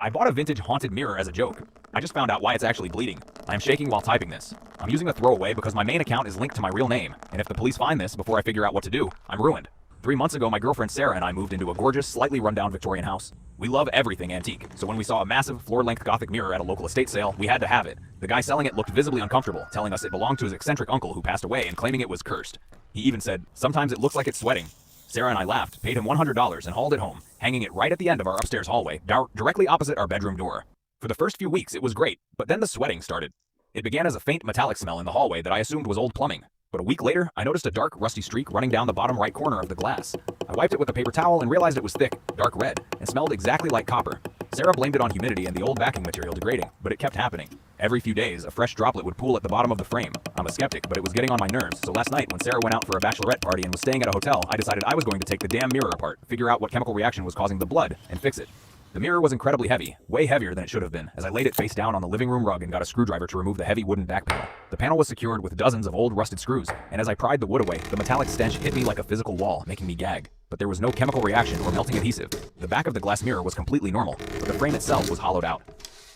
I bought a vintage haunted mirror as a joke. I just found out why it's actually bleeding. I am shaking while typing this. I'm using a throwaway because my main account is linked to my real name, and if the police find this before I figure out what to do, I'm ruined. 3 months ago, my girlfriend Sarah and I moved into a gorgeous, slightly rundown Victorian house. We love everything antique, so when we saw a massive, floor-length Gothic mirror at a local estate sale, we had to have it. The guy selling it looked visibly uncomfortable, telling us it belonged to his eccentric uncle who passed away and claiming it was cursed. He even said, "Sometimes it looks like it's sweating." Sarah and I laughed, paid him $100, and hauled it home, hanging it right at the end of our upstairs hallway, directly opposite our bedroom door. For the first few weeks, it was great, but then the sweating started. It began as a faint metallic smell in the hallway that I assumed was old plumbing. But a week later, I noticed a dark, rusty streak running down the bottom right corner of the glass. I wiped it with a paper towel and realized it was thick, dark red, and smelled exactly like copper. Sarah blamed it on humidity and the old backing material degrading, but it kept happening. Every few days, a fresh droplet would pool at the bottom of the frame. I'm a skeptic, but it was getting on my nerves, so last night when Sarah went out for a bachelorette party and was staying at a hotel, I decided I was going to take the damn mirror apart, figure out what chemical reaction was causing the blood, and fix it. The mirror was incredibly heavy, way heavier than it should have been, as I laid it face down on the living room rug and got a screwdriver to remove the heavy wooden back panel. The panel was secured with dozens of old rusted screws, and as I pried the wood away, the metallic stench hit me like a physical wall, making me gag. But there was no chemical reaction or melting adhesive. The back of the glass mirror was completely normal, but the frame itself was hollowed out.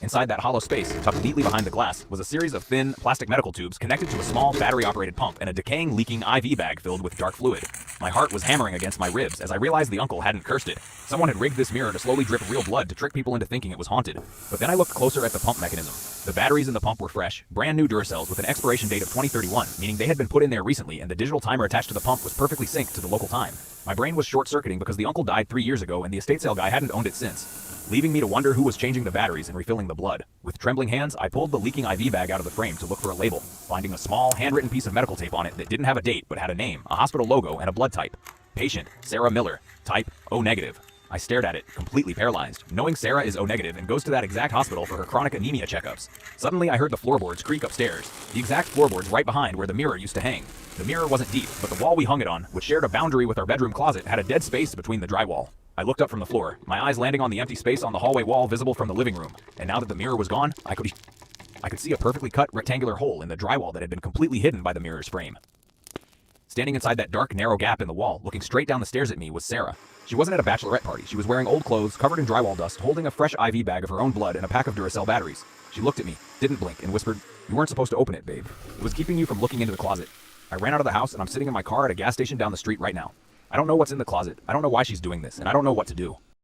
Inside that hollow space, tucked neatly behind the glass, was a series of thin, plastic medical tubes connected to a small, battery-operated pump and a decaying, leaking IV bag filled with dark fluid. My heart was hammering against my ribs as I realized the uncle hadn't cursed it. Someone had rigged this mirror to slowly drip real blood to trick people into thinking it was haunted. But then I looked closer at the pump mechanism. The batteries in the pump were fresh, brand new Duracells with an expiration date of 2031, meaning they had been put in there recently and the digital timer attached to the pump was perfectly synced to the local time. My brain was short-circuiting because the uncle died 3 years ago and the estate sale guy hadn't owned it since, leaving me to wonder who was changing the batteries and refilling the blood. With trembling hands, I pulled the leaking IV bag out of the frame to look for a label, finding a small, handwritten piece of medical tape on it that didn't have a date but had a name, a hospital logo, and a blood type. Patient, Sarah Miller. Type, O negative. I stared at it, completely paralyzed, knowing Sarah is O negative and goes to that exact hospital for her chronic anemia checkups. Suddenly, I heard the floorboards creak upstairs, the exact floorboards right behind where the mirror used to hang. The mirror wasn't deep, but the wall we hung it on, which shared a boundary with our bedroom closet, had a dead space between the drywall. I looked up from the floor, my eyes landing on the empty space on the hallway wall visible from the living room, and now that the mirror was gone, I could see a perfectly cut rectangular hole in the drywall that had been completely hidden by the mirror's frame. Standing inside that dark, narrow gap in the wall, looking straight down the stairs at me, was Sarah. She wasn't at a bachelorette party. She was wearing old clothes, covered in drywall dust, holding a fresh IV bag of her own blood and a pack of Duracell batteries. She looked at me, didn't blink, and whispered, "You weren't supposed to open it, babe. It was keeping you from looking into the closet." I ran out of the house, and I'm sitting in my car at a gas station down the street right now. I don't know what's in the closet. I don't know why she's doing this, and I don't know what to do.